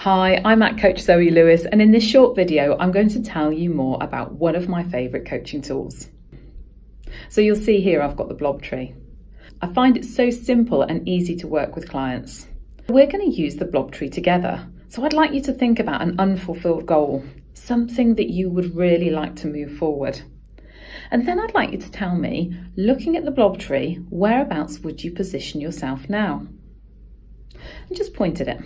Hi, I'm at Coach Zoe Lewis, and in this short video, I'm going to tell you more about one of my favourite coaching tools. So you'll see here I've got the blob tree. I find it so simple and easy to work with clients. We're going to use the blob tree together. So I'd like you to think about an unfulfilled goal, something that you would really like to move forward. And then I'd like you to tell me, looking at the blob tree, whereabouts would you position yourself now? And just point at it.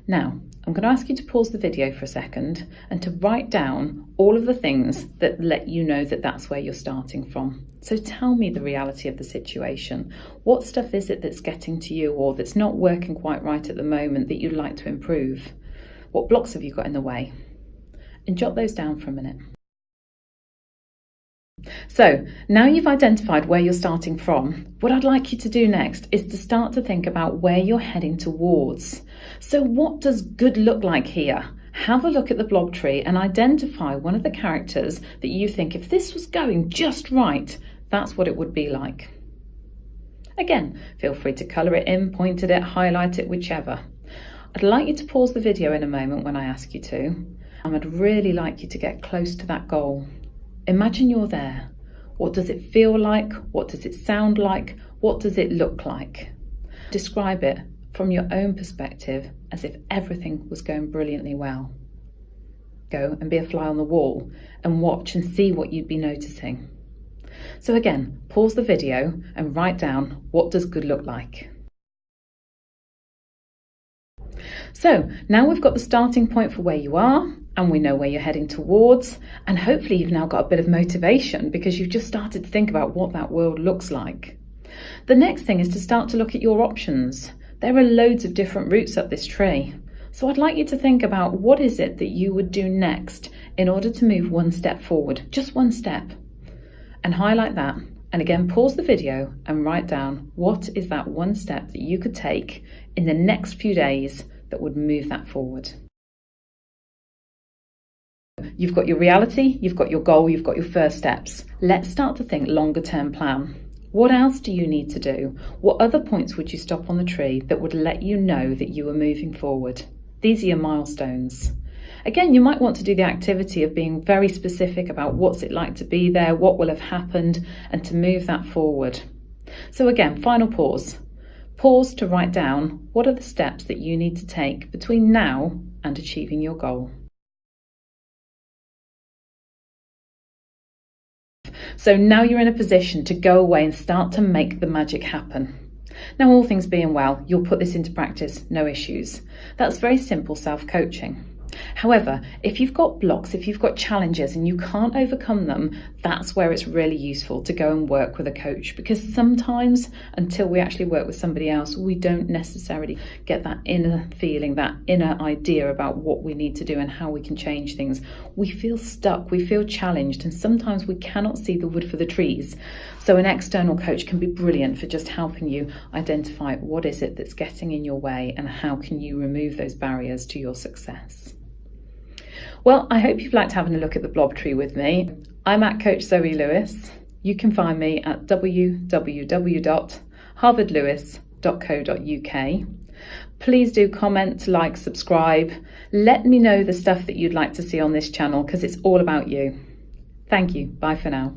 Now, I'm going to ask you to pause the video for a second and to write down all of the things that let you know that that's where you're starting from. So tell me the reality of the situation. What stuff is it that's getting to you or that's not working quite right at the moment that you'd like to improve? What blocks have you got in the way? And jot those down for a minute. So now you've identified where you're starting from, what I'd like you to do next is to start to think about where you're heading towards. So what does good look like here? Have a look at the blob tree and identify one of the characters that you think if this was going just right, that's what it would be like. Again, feel free to colour it in, point at it, highlight it, whichever. I'd like you to pause the video in a moment when I ask you to, and I'd really like you to get close to that goal. Imagine you're there. What does it feel like? What does it sound like? What does it look like? Describe it from your own perspective as if everything was going brilliantly well. Go and be a fly on the wall and watch and see what you'd be noticing. So again, pause the video and write down, what does good look like? So now we've got the starting point for where you are and we know where you're heading towards, and hopefully you've now got a bit of motivation because you've just started to think about what that world looks like. The next thing is to start to look at your options. There are loads of different routes up this tree. So I'd like you to think about what is it that you would do next in order to move one step forward, just one step, and highlight that. And again, pause the video and write down what is that one step that you could take in the next few days that would move that forward. You've got your reality, you've got your goal, you've got your first steps. Let's start to think longer term plan. What else do you need to do? What other points would you stop on the tree that would let you know that you are moving forward? These are your milestones. Again, you might want to do the activity of being very specific about what's it like to be there, what will have happened, and to move that forward. So again, final pause. Pause to write down what are the steps that you need to take between now and achieving your goal. So now you're in a position to go away and start to make the magic happen. Now, all things being well, you'll put this into practice, no issues. That's very simple self-coaching. However, if you've got blocks, if you've got challenges and you can't overcome them, that's where it's really useful to go and work with a coach, because sometimes until we actually work with somebody else, we don't necessarily get that inner feeling, that inner idea about what we need to do and how we can change things. We feel stuck, we feel challenged, and sometimes we cannot see the wood for the trees. So an external coach can be brilliant for just helping you identify what is it that's getting in your way and how can you remove those barriers to your success. Well, I hope you've liked having a look at the blob tree with me. I'm at Coach Zoe Lewis. You can find me at www.harvardlewis.co.uk. Please do comment, like, subscribe. Let me know the stuff that you'd like to see on this channel because it's all about you. Thank you. Bye for now.